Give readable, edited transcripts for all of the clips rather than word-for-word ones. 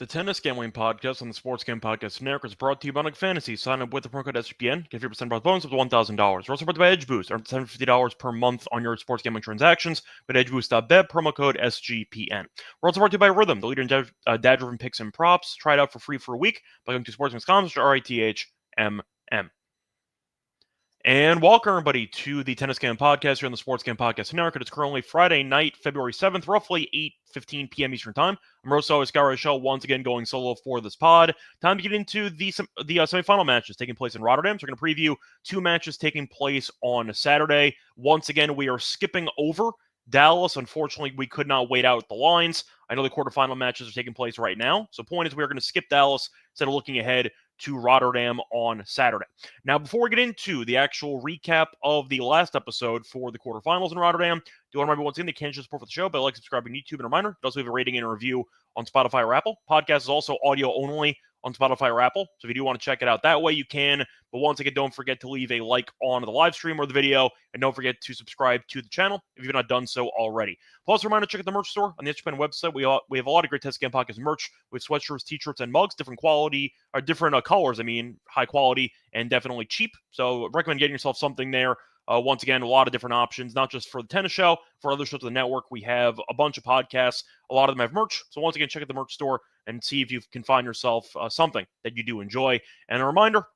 The Tennis Gambling Podcast on the Sports Game Podcast Network is brought to you by Nick Fantasy. Sign up with the promo code SGPN, get 50% bonus up to $1,000. We're also brought by Edge Boost. Earn $750 per month on your sports gambling transactions with edgeboost.bet, promo code SGPN. We're also brought to you by Rhythm, the leader in dad-driven picks and props. Try it out for free for a week by going to sportsgames.com/RITHMM. And welcome, everybody, to the Tennis Game Podcast here on the Sports Game Podcast Network. It's currently Friday night, February 7th, roughly 8:15 p.m. Eastern Time. I'm Rosso, Scott Reichel, once again going solo for this pod. Time to get into the semifinal matches taking place in Rotterdam. So we're going to preview two matches taking place on Saturday. Once again, we are skipping over Dallas. Unfortunately, we could not wait out the lines. I know the quarterfinal matches are taking place right now. So point is we are going to skip Dallas instead of looking ahead to Rotterdam on Saturday. Now, before we get into the actual recap of the last episode for the quarterfinals in Rotterdam, do want to remind once again they can support for the show by like, subscribing to YouTube, and a reminder, you also leave a rating and a review on Spotify or Apple. Podcast is also audio only on Spotify or Apple, so if you do want to check it out that way, you can. But once again, don't forget to leave a like on the live stream or the video, and don't forget to subscribe to the channel if you've not done so already. Plus, a reminder to check out the merch store on the SGPN website. We have a lot of great Tennis Game Podcast merch with sweatshirts, t-shirts, and mugs, different quality, or different colors, high quality and definitely cheap. So recommend getting yourself something there. Once again, a lot of different options, not just for the tennis show, for other shows of the network. We have a bunch of podcasts. A lot of them have merch. So once again, check out the merch store and see if you can find yourself something that you do enjoy. And a reminder,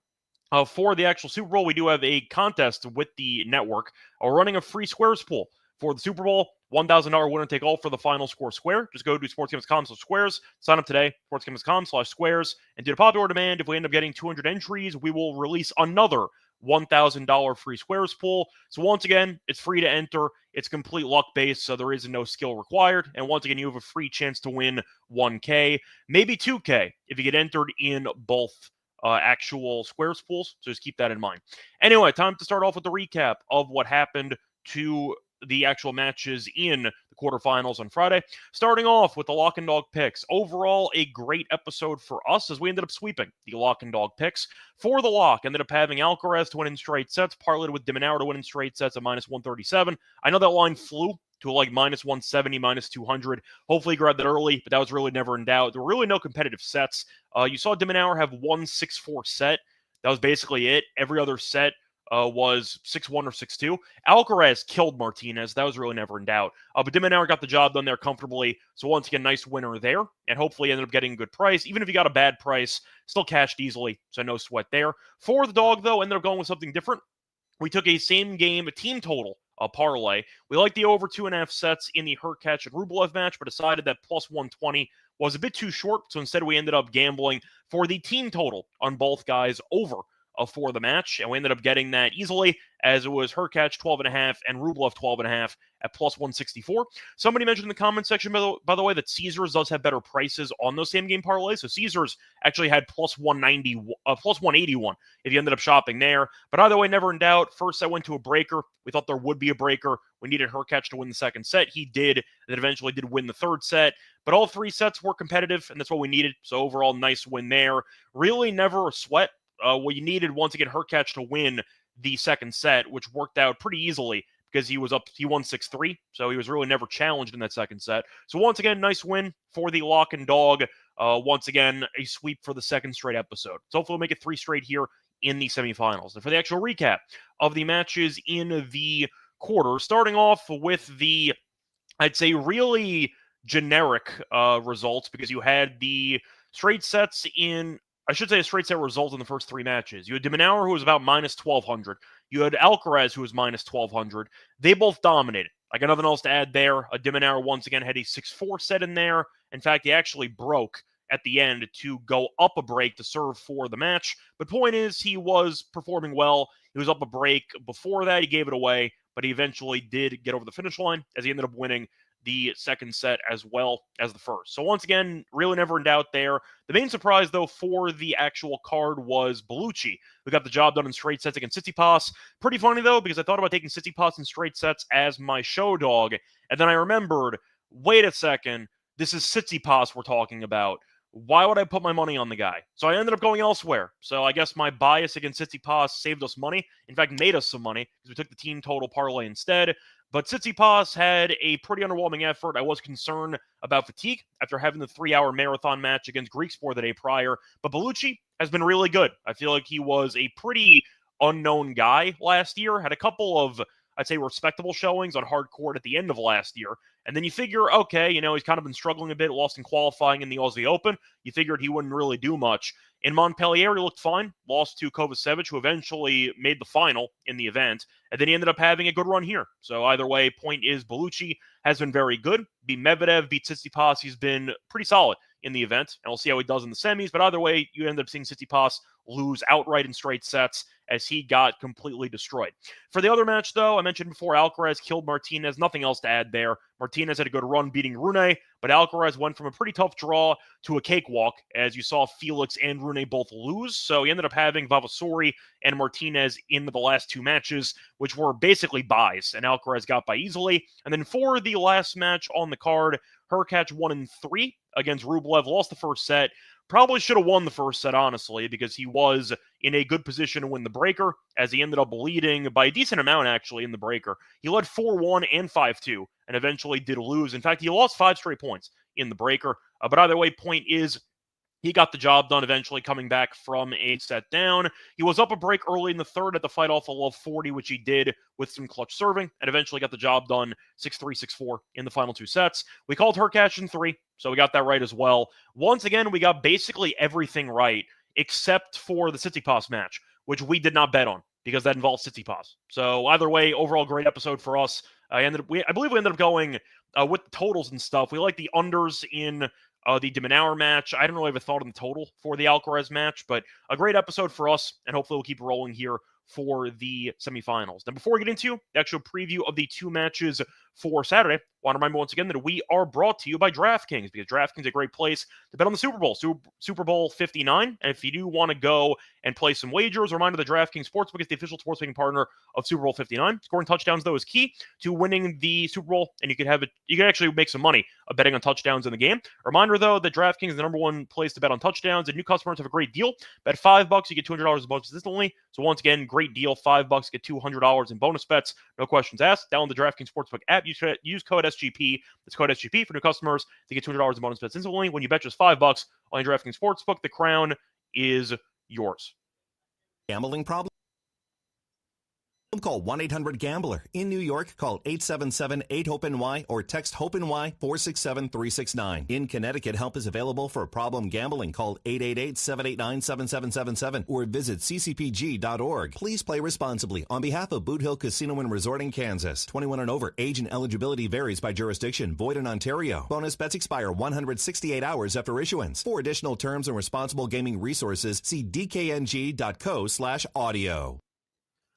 for the actual Super Bowl, we do have a contest with the network. We're running a free squares pool for the Super Bowl. $1,000 winner take all for the final score square. Just go to sportsgames.com/squares. Sign up today, sportsgames.com/squares. And due to popular demand, if we end up getting 200 entries, we will release another $1,000 free squares pool. So once again, it's free to enter. It's complete luck based, so there is no skill required. And once again, you have a free chance to win $1K, maybe $2K if you get entered in both actual squares pools. So just keep that in mind. Anyway, time to start off with the recap of what happened to the actual matches in the quarterfinals on Friday. Starting off with the lock and dog picks. Overall, a great episode for us as we ended up sweeping the lock and dog picks. For the lock, ended up having Alcaraz to win in straight sets, parlayed with de Minaur to win in straight sets at -137. I know that line flew to like -170, -200. Hopefully grabbed that early, but that was really never in doubt. There were really no competitive sets. You saw de Minaur have 1-6-4 set. That was basically it. Every other set was 6-1 or 6-2. Alcaraz killed Martinez. That was really never in doubt. But de Minaur got the job done there comfortably. So once again, nice winner there. And hopefully ended up getting a good price. Even if you got a bad price, still cashed easily. So no sweat there. For the dog, though, ended up going with something different. We took a same game, a team total parlay. We liked the over 2.5 sets in the Hurkacz and Rublev match, but decided that +120 was a bit too short. So instead, we ended up gambling for the team total on both guys over for the match, and we ended up getting that easily, as it was Hurkacz 12.5 and Rublev 12.5 at +164. Somebody mentioned in the comment section, by the way, that Caesars does have better prices on those same game parlays. So Caesars actually had +190, +181 if you ended up shopping there. But either way, never in doubt. First, I went to a breaker. We thought there would be a breaker. We needed Hurkacz to win the second set. He did, and then eventually did win the third set. But all three sets were competitive, and that's what we needed. So overall, nice win there. Really never a sweat. You needed, once again, Hurkacz to win the second set, which worked out pretty easily because he won 6-3, so he was really never challenged in that second set. So once again, nice win for the lock and dog. Once again, a sweep for the second straight episode. So hopefully we'll make it 3 straight here in the semifinals. And for the actual recap of the matches in the quarter, starting off with the, I'd say, really generic results, because you had the straight sets I should say a straight set result in the first 3 matches. You had de Minaur, who was about -1,200. You had Alcaraz, who was -1,200. They both dominated. I got nothing else to add there. De Minaur, once again, had a 6-4 set in there. In fact, he actually broke at the end to go up a break to serve for the match. But point is, he was performing well. He was up a break before that. He gave it away, but he eventually did get over the finish line as he ended up winning the second set as well as the first. So once again, really never in doubt there. The main surprise, though, for the actual card was Bellucci, who got the job done in straight sets against Tsitsipas. Pretty funny, though, because I thought about taking Tsitsipas in straight sets as my show dog, and then I remembered, wait a second, this is Tsitsipas we're talking about. why would I put my money on the guy? So I ended up going elsewhere. So I guess my bias against Tsitsipas saved us money. In fact, made us some money because we took the team total parlay instead. But Tsitsipas had a pretty underwhelming effort. I was concerned about fatigue after having the 3-hour marathon match against Griekspoor the day prior. But Bellucci has been really good. I feel like he was a pretty unknown guy last year. Had a couple of, I'd say, respectable showings on hard court at the end of last year. And then you figure, okay, he's kind of been struggling a bit, lost in qualifying in the Aussie Open. You figured he wouldn't really do much. In Montpellier, he looked fine, lost to Kovacevic, who eventually made the final in the event, and then he ended up having a good run here. So either way, point is Bellucci has been very good. Beat Medvedev, beat Tsitsipas, he's been pretty solid in the event, and we'll see how he does in the semis. But either way, you end up seeing Tsitsipas lose outright in straight sets as he got completely destroyed. For the other match, though, I mentioned before, Alcaraz killed Martinez. Nothing else to add there. Martinez had a good run beating Rune, but Alcaraz went from a pretty tough draw to a cakewalk, as you saw Felix and Rune both lose. So he ended up having Vavasori and Martinez in the last two matches, which were basically buys, and Alcaraz got by easily. And then for the last match on the card, Hurkacz won in 3 against Rublev, lost the first set. Probably should have won the first set, honestly, because he was in a good position to win the breaker, as he ended up leading by a decent amount, actually, in the breaker. He led 4-1 and 5-2, and eventually did lose. In fact, he lost 5 straight points in the breaker. But either way, point is, he got the job done, eventually coming back from a set down. He was up a break early in the third at the fight off a love 40, which he did with some clutch serving, and eventually got the job done 6-3, 6-4 in the final 2 sets. We called Hurkacz in 3, so we got that right as well. Once again, we got basically everything right, except for the Tsitsipas match, which we did not bet on, because that involves Tsitsipas. So either way, overall great episode for us. I believe we ended up going with the totals and stuff. We like the unders in the de Minaur match. I don't really have a thought on the total for the Alcaraz match, but a great episode for us, and hopefully we'll keep rolling here for the semifinals. Now, before we get into the actual preview of the 2 matches for Saturday, I want to remind you once again that we are brought to you by DraftKings, because DraftKings is a great place to bet on the Super Bowl, Super Bowl 59. And if you do want to go and play some wagers, a reminder that DraftKings Sportsbook is the official sports betting partner of Super Bowl 59. Scoring touchdowns, though, is key to winning the Super Bowl, and you can actually make some money betting on touchdowns in the game. A reminder, though, that DraftKings is the #1 place to bet on touchdowns, and new customers have a great deal. Bet $5, you get $200 in bonuses instantly. So once again, great deal, $5, get $200 in bonus bets. No questions asked. Download the DraftKings Sportsbook app. Use code SGP. That's code SGP for new customers to get $200 in bonus bets instantly. When you bet just $5 on your DraftKings Sportsbook, the crown is yours. Gambling problem? Call 1-800-GAMBLER. In New York, call 877-8-HOPE-NY or text HOPE-NY 467-369. In Connecticut, help is available for problem gambling. Call 888-789-7777 or visit ccpg.org. Please play responsibly. On behalf of Boot Hill Casino and Resort in Kansas, 21 and over, age and eligibility varies by jurisdiction. Void in Ontario. Bonus bets expire 168 hours after issuance. For additional terms and responsible gaming resources, see dkng.co/audio.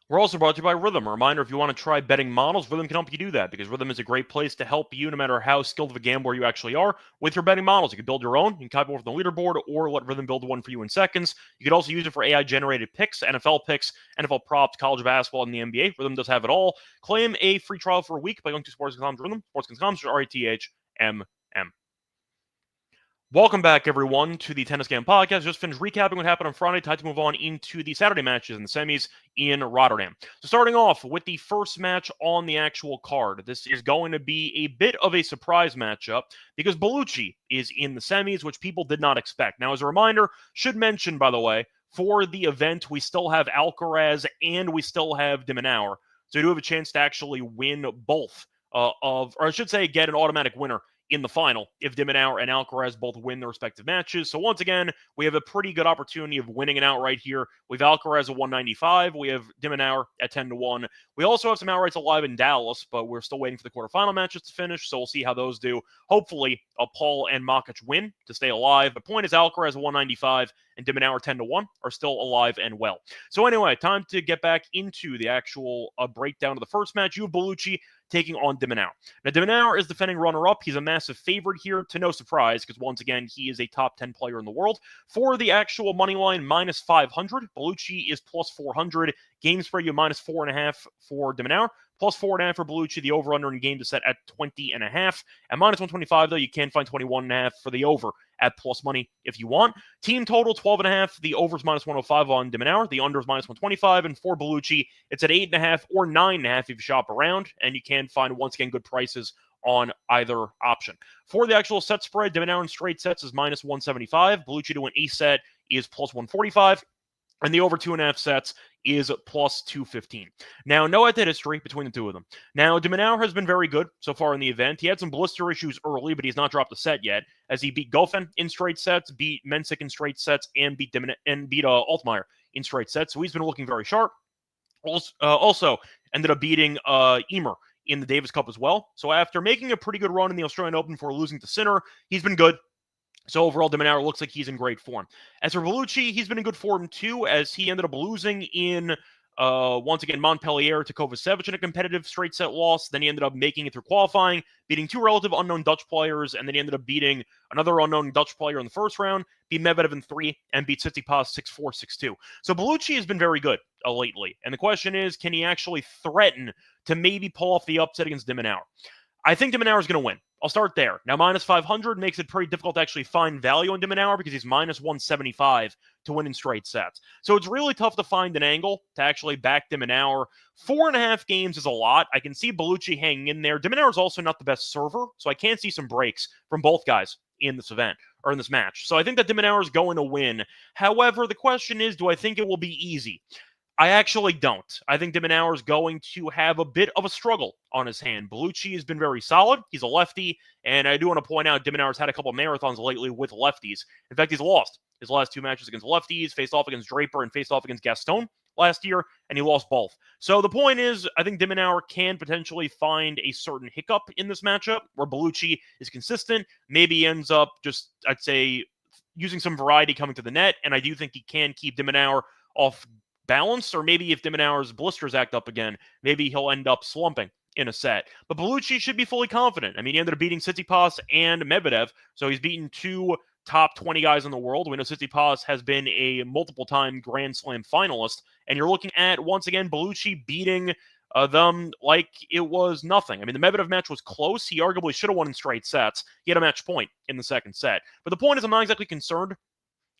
We're also brought to you by Rhythm. A reminder, if you want to try betting models, Rhythm can help you do that, because Rhythm is a great place to help you no matter how skilled of a gambler you actually are with your betting models. You can build your own. You can copy one from the leaderboard or let Rhythm build one for you in seconds. You can also use it for AI-generated picks, NFL picks, NFL props, college basketball, and the NBA. Rhythm does have it all. Claim a free trial for a week by going to sports.com/rhythm, sports.com/RATHMM. Welcome back, everyone, to the Tennis Game Podcast. Just finished recapping what happened on Friday. Time to move on into the Saturday matches and the semis in Rotterdam. So starting off with the first match on the actual card. This is going to be a bit of a surprise matchup because Bellucci is in the semis, which people did not expect. Now, as a reminder, should mention, by the way, for the event, we still have Alcaraz and we still have de Minaur. So we do have a chance to actually win both or I should say get an automatic winner in the final if de Minaur and Alcaraz both win their respective matches. So once again, we have a pretty good opportunity of winning an outright here. We have Alcaraz at 195. We have de Minaur at 10-1. We also have some outrights alive in Dallas, but we're still waiting for the quarterfinal matches to finish, so we'll see how those do. Hopefully, Paul and Makic win to stay alive. The point is Alcaraz at 195 and de Minaur 10-1 are still alive and well. So anyway, time to get back into the actual breakdown of the first match. You have Bellucci taking on de Minaur. Now, de Minaur is defending runner-up. He's a massive favorite here, to no surprise, because once again, he is a top 10 player in the world. For the actual money line, minus 500. Bellucci is plus 400. Game spread, you minus 4.5 for de Minaur, plus 4.5 for Bellucci. The over-under in games is set at 20.5. At minus 125, though, you can find 21.5 for the over at plus money if you want. Team total 12.5. The over is minus 105 on de Minaur. The under is minus 125. And for Bellucci, it's at 8.5 or 9.5 if you shop around. And you can find, once again, good prices on either option. For the actual set spread, de Minaur in straight sets is minus 175. Bellucci to win a set is plus 145. And the over 2.5 sets is plus 215. Now, no head-to-head history between the two of them. Now, de Minaur has been very good so far in the event. He had some blister issues early, but he's not dropped a set yet, as he beat Goffin in straight sets, beat Mensik in straight sets, and beat Altmaier in straight sets. So he's been looking very sharp. Also ended up beating Emer in the Davis Cup as well. So after making a pretty good run in the Australian Open before losing to Sinner, he's been good. So overall, de Minaur looks like he's in great form. As for Bellucci, he's been in good form too, as he ended up losing in, once again, Montpellier to Kovacevic in a competitive straight set loss. Then he ended up making it through qualifying, beating two relative unknown Dutch players, and then he ended up beating another unknown Dutch player in the first round, beat Medvedev in 3, and beat Tsitsipas 6-4, 6-2. So Bellucci has been very good lately. And the question is, can he actually threaten to maybe pull off the upset against de Minaur? I think de Minaur is going to win. I'll start there. Now, minus 500 makes it pretty difficult to actually find value on de Minaur because he's minus 175 to win in straight sets. So it's really tough to find an angle to actually back de Minaur. 4.5 games is a lot. I can see Bellucci hanging in there. De Minaur is also not the best server, so I can see some breaks from both guys in this event, or in this match. So I think that de Minaur is going to win. However, the question is, do I think it will be easy? I actually don't. I think de Minaur is going to have a bit of a struggle on his hand. Bellucci has been very solid. He's a lefty, and I do want to point out de Minaur has had a couple of marathons lately with lefties. In fact, he's lost his last 2 matches against lefties, faced off against Draper and faced off against Gaston last year, and he lost both. So the point is, I think de Minaur can potentially find a certain hiccup in this matchup where Bellucci is consistent. Maybe he ends up just, I'd say, using some variety coming to the net, and I do think he can keep de Minaur off balance, or maybe if de Minaur's blisters act up again, maybe he'll end up slumping in a set. But Bellucci should be fully confident. I mean, he ended up beating Tsitsipas and Medvedev, so he's beaten 2 top 20 guys in the world. We know Tsitsipas has been a multiple-time Grand Slam finalist, and you're looking at, once again, Bellucci beating them like it was nothing. I mean, the Medvedev match was close. He arguably should have won in straight sets. He had a match point in the second set. But the point is, I'm not exactly concerned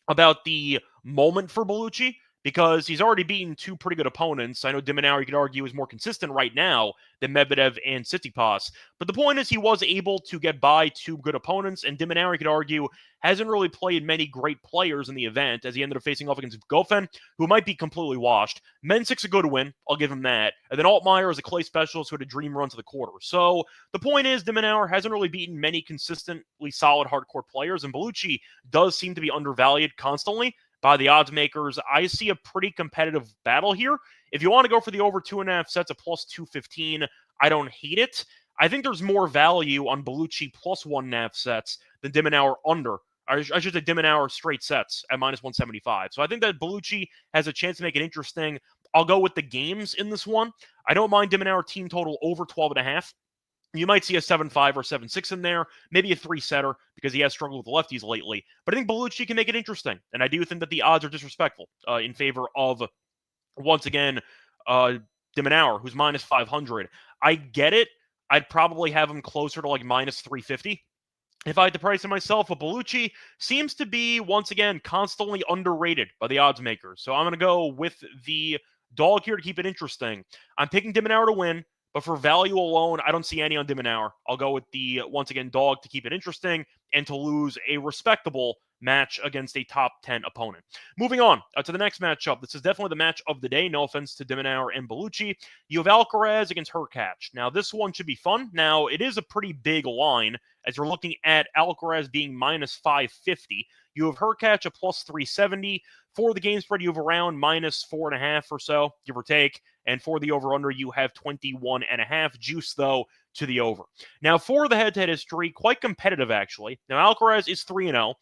about the moment for Bellucci, because he's already beaten 2 pretty good opponents. I know de Minaur, you could argue, is more consistent right now than Medvedev and Tsitsipas. But the point is, he was able to get by 2 good opponents, and de Minaur, you could argue, hasn't really played many great players in the event, as he ended up facing off against Goffin, who might be completely washed. Mensik's a good win, I'll give him that. And then Altmaier is a clay specialist who had a dream run to the quarter. So the point is, de Minaur hasn't really beaten many consistently solid hardcore players, and Bellucci does seem to be undervalued constantly by the odds makers. I see a pretty competitive battle here. If you want to go for the over 2.5 sets at plus 215, I don't hate it. I think there's more value on Bellucci plus 1.5 sets than de Minaur under. I should say de Minaur straight sets at minus 175. So I think that Bellucci has a chance to make it interesting. I'll go with the games in this one. I don't mind de Minaur team total over 12.5. You might see a 7-5 or 7-6 in there, maybe a 3-setter, because he has struggled with the lefties lately. But I think Bellucci can make it interesting, and I do think that the odds are disrespectful in favor of, once again, de Minaur, who's minus 500. I get it. I'd probably have him closer to like minus 350 if I had to price him myself. But Bellucci seems to be, once again, constantly underrated by the odds makers. So I'm going to go with the dog here to keep it interesting. I'm picking de Minaur to win. But for value alone, I don't see any on de Minaur. I'll go with the, once again, dog to keep it interesting and to lose a respectable match against a top 10 opponent. Moving on to the next matchup. This is definitely the match of the day. No offense to de Minaur and Bellucci. You have Alcaraz against Hurkacz. Now, this one should be fun. Now, it is a pretty big line as you're looking at Alcaraz being minus 550. You have Hurkacz at plus 370. For the game spread, you have around minus 4.5 or so, give or take. And for the over-under, you have 21.5. Juice, though, to the over. Now, for the head-to-head history, quite competitive, actually. Now, Alcaraz is 3-0,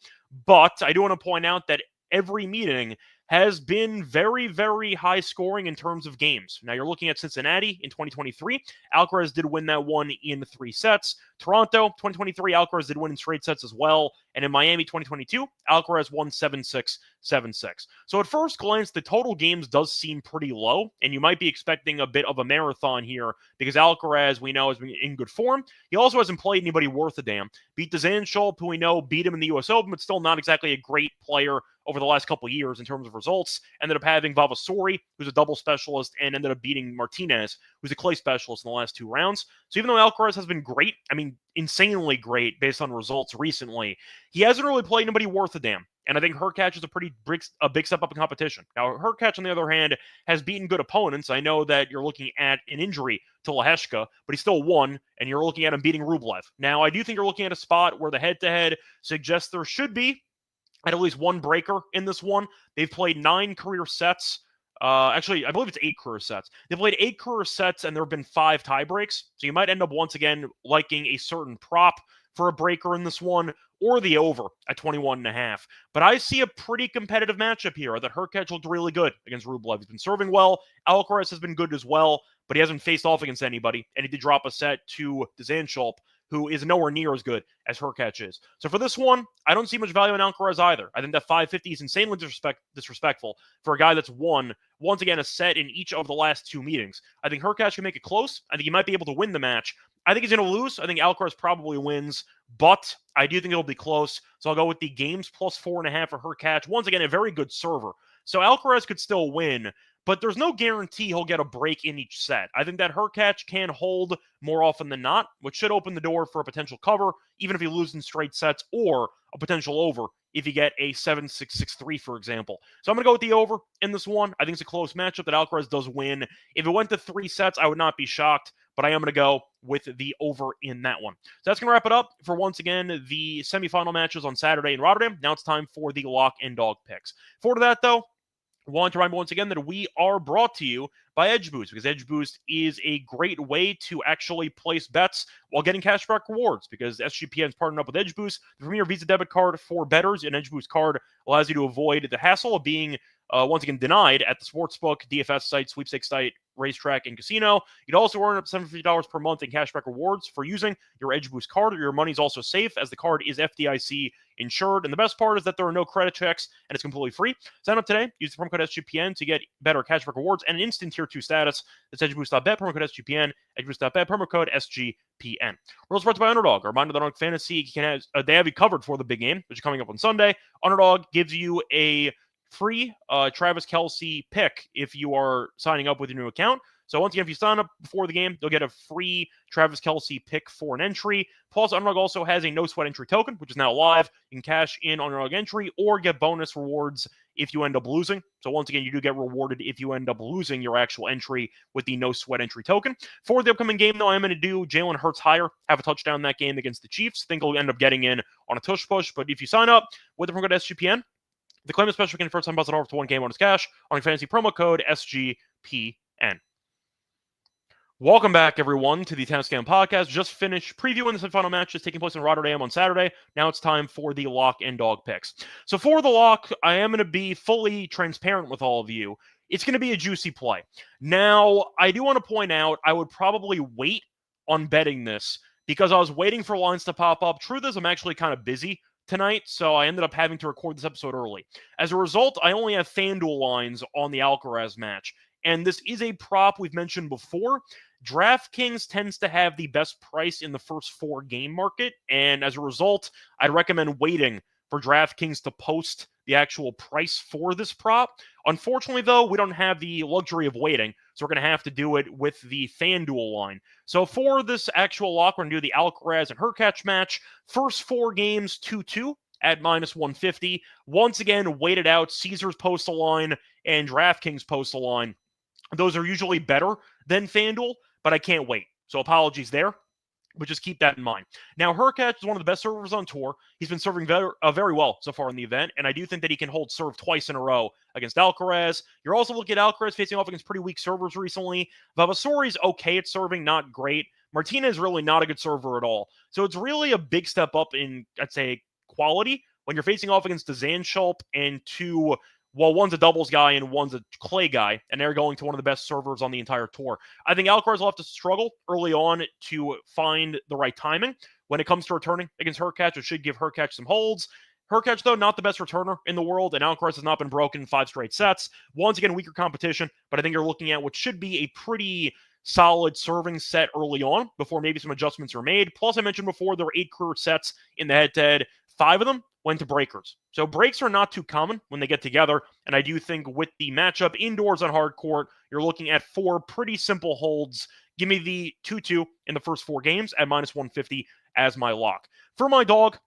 but I do want to point out that every meeting has been very, very high scoring in terms of games. Now, you're looking at Cincinnati in 2023. Alcaraz did win that one in 3 sets. Toronto, 2023, Alcaraz did win in straight sets as well. And in Miami, 2022, Alcaraz won 7-6, 7-6. So at first glance, the total games does seem pretty low, and you might be expecting a bit of a marathon here because Alcaraz, we know, has been in good form. He also hasn't played anybody worth a damn. Beat Dzanchulp, who we know beat him in the U.S. Open, but still not exactly a great player over the last couple of years in terms of results. Ended up having Vavasori, who's a double specialist, and ended up beating Martinez, who's a clay specialist in the last 2 rounds. So even though Alcaraz has been great, I mean, insanely great based on results recently, he hasn't really played anybody worth a damn. And I think Hurkacz is a big step up in competition. Now, Hurkacz, on the other hand, has beaten good opponents. I know that you're looking at an injury to Leheshka, but he still won, and you're looking at him beating Rublev. Now, I do think you're looking at a spot where the head-to-head suggests there should be at least one breaker in this one. They've played 9 career sets. Actually, I believe it's 8 career sets. They've played 8 career sets, and there have been 5 tie breaks. So you might end up once again liking a certain prop for a breaker in this one, or the over at 21.5. But I see a pretty competitive matchup here. That Hurkacz looked really good against Rublev. He's been serving well. Alcaraz has been good as well, but he hasn't faced off against anybody, and he did drop a set to Dzanchulp, who is nowhere near as good as Hurkacz is. So for this one, I don't see much value in Alcaraz either. I think that 550 is insanely disrespectful for a guy that's won, once again, a set in each of the last 2 meetings. I think Hurkacz can make it close. I think he might be able to win the match. I think he's going to lose. I think Alcaraz probably wins, but I do think it'll be close. So I'll go with the games plus 4.5 for Hurkacz. Once again, a very good server. So Alcaraz could still win, but there's no guarantee he'll get a break in each set. I think that Hurkacz can hold more often than not, which should open the door for a potential cover, even if he loses in straight sets, or a potential over if you get a 7-6, 6-3, for example. So I'm going to go with the over in this one. I think it's a close matchup that Alcaraz does win. If it went to 3 sets, I would not be shocked, but I am going to go with the over in that one. So that's going to wrap it up for, once again, the semifinal matches on Saturday in Rotterdam. Now it's time for the lock and dog picks. Forward to that, though, I want to remind once again that we are brought to you by Edge Boost, because Edge Boost is a great way to actually place bets while getting cashback rewards, because SGPN is partnered up with Edge Boost, the premier Visa debit card for bettors. An Edge Boost card allows you to avoid the hassle of being once again denied at the sportsbook, DFS site, sweepstakes site, racetrack, and casino. You'd also earn up to $750 per month in cashback rewards for using your Edge Boost card. Your money's also safe, as the card is FDIC insured. And the best part is that there are no credit checks, and it's completely free. Sign up today. Use the promo code SGPN to get better cashback rewards and an instant Tier 2 status. That's edgeboost.bet, promo code SGPN, edgeboost.bet, promo code SGPN. We're also brought to you by Underdog. A reminder that Underdog Fantasy they have you covered for the big game, which is coming up on Sunday. Underdog gives you a free Travis Kelce pick if you are signing up with your new account. So once again, if you sign up before the game, you'll get a free Travis Kelce pick for an entry. Plus, Underdog also has a no-sweat entry token, which is now live. You can cash in on Underdog entry or get bonus rewards if you end up losing. So once again, you do get rewarded if you end up losing your actual entry with the no-sweat entry token. For the upcoming game, though, I'm going to do Jalen Hurts higher, have a touchdown in that game against the Chiefs. Think he'll end up getting in on a tush push. But if you sign up with the promo code SGPN, the claim is special can first time deposit offer to 1 game bonus cash on your fantasy promo code SGPN. Welcome back, everyone, to the Tennis Scam Podcast. Just finished previewing the semifinal matches taking place in Rotterdam on Saturday. Now it's time for the lock and dog picks. So for the lock, I am going to be fully transparent with all of you. It's going to be a juicy play. Now, I do want to point out I would probably wait on betting this because I was waiting for lines to pop up. Truth is, I'm actually kind of busy tonight, so I ended up having to record this episode early. As a result, I only have FanDuel lines on the Alcaraz match, and this is a prop we've mentioned before. DraftKings tends to have the best price in the first 4 game market, and as a result, I'd recommend waiting for DraftKings to post the actual price for this prop. Unfortunately, though, we don't have the luxury of waiting, so we're going to have to do it with the FanDuel line. So for this actual lock, we're going to do the Alcaraz and Hurkacz match. First 4 games, 2-2 at minus 150. Once again, weighted out. Caesars post a line and DraftKings post a line. Those are usually better than FanDuel, but I can't wait. So apologies there, but just keep that in mind. Now, Hurkacz is one of the best servers on tour. He's been serving very well so far in the event, and I do think that he can hold serve twice in a row against Alcaraz. You're also looking at Alcaraz facing off against pretty weak servers recently. Vavasori's okay at serving, not great. Martinez is really not a good server at all. So it's really a big step up in, I'd say, quality when you're facing off against Dzanchulp and one's a doubles guy and one's a clay guy, and they're going to one of the best servers on the entire tour. I think Alcaraz will have to struggle early on to find the right timing when it comes to returning against Hurkacz. It should give Hurkacz some holds. Hurkacz, though, not the best returner in the world, and Alcaraz has not been broken in 5 straight sets. Once again, weaker competition, but I think you're looking at what should be a pretty solid serving set early on before maybe some adjustments are made. Plus, I mentioned before, there were 8 career sets in the head-to-head. 5 of them went to breakers. So breaks are not too common when they get together, and I do think with the matchup indoors on hard court, you're looking at 4 pretty simple holds. Give me the 2-2 in the first 4 games at minus 150 as my lock. For my dog,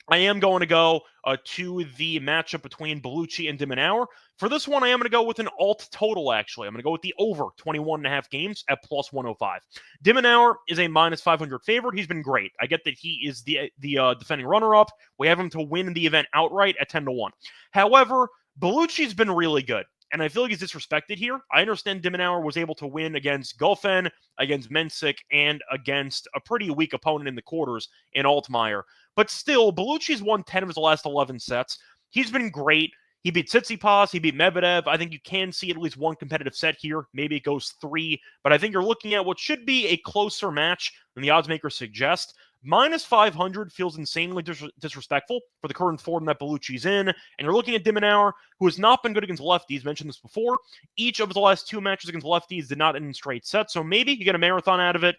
I am going to go to the matchup between Bellucci and de Minaur. For this one, I am going to go with an alt total, actually. I'm going to go with the over 21.5 games at plus 105. De Minaur is a minus 500 favorite. He's been great. I get that he is the defending runner-up. We have him to win the event outright at 10-1. However, Bellucci's been really good, and I feel like he's disrespected here. I understand de Minaur was able to win against Goffin, against Mensik, and against a pretty weak opponent in the quarters in Altmaier. But still, Bellucci's won 10 of his last 11 sets. He's been great. He beat Tsitsipas. He beat Medvedev. I think you can see at least one competitive set here. Maybe it goes 3. But I think you're looking at what should be a closer match than the odds makers suggest. Minus 500 feels insanely disrespectful for the current form that Bellucci's in. And you're looking at de Minaur, who has not been good against lefties. Mentioned this before. Each of the last 2 matches against lefties did not end in straight sets. So maybe you get a marathon out of it.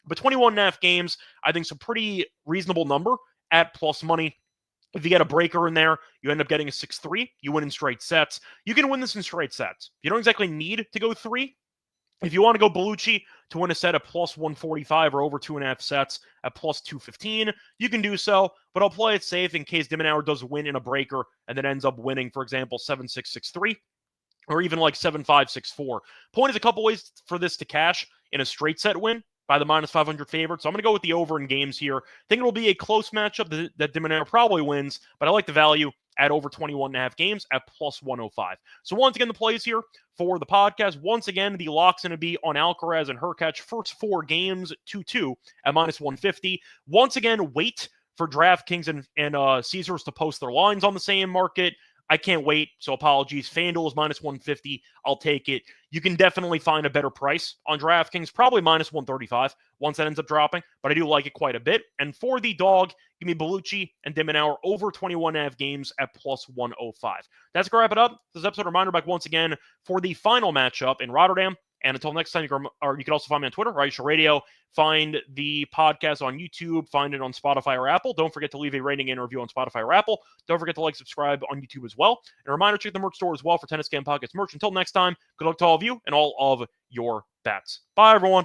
But 21.5 games, I think, is a pretty reasonable number at plus money. If you get a breaker in there, you end up getting a 6-3. You win in straight sets. You can win this in straight sets. You don't exactly need to go 3. If you want to go Bellucci to win a set at plus 145 or over 2.5 sets at plus 215, you can do so, but I'll play it safe in case de Minaur does win in a breaker and then ends up winning, for example, 7-6, 6-3, or even like 7-5, 6-4. Point is a couple ways for this to cash in a straight set win by the minus 500 favorite. So I'm going to go with the over in games here. I think it'll be a close matchup that de Minaur probably wins, but I like the value at over 21.5 games at plus 105. So once again, the plays here for the podcast. Once again, the lock's going to be on Alcaraz and Hurkacz. First 4 games, 2-2 at minus 150. Once again, wait for DraftKings and Caesars to post their lines on the same market. I can't wait, so apologies. FanDuel is minus 150. I'll take it. You can definitely find a better price on DraftKings, probably minus 135 once that ends up dropping, but I do like it quite a bit. And for the dog, give me Bellucci and de Minaur over 21.5 games at plus 105. That's going to wrap it up. This episode reminder back once again for the final matchup in Rotterdam. And until next time, you can also find me on Twitter, Reichel Radio. Find the podcast on YouTube. Find it on Spotify or Apple. Don't forget to leave a rating and review on Spotify or Apple. Don't forget to like, subscribe on YouTube as well. And a reminder, check the merch store as well for Tennis Game Podcast merch. Until next time, good luck to all of you and all of your bets. Bye, everyone.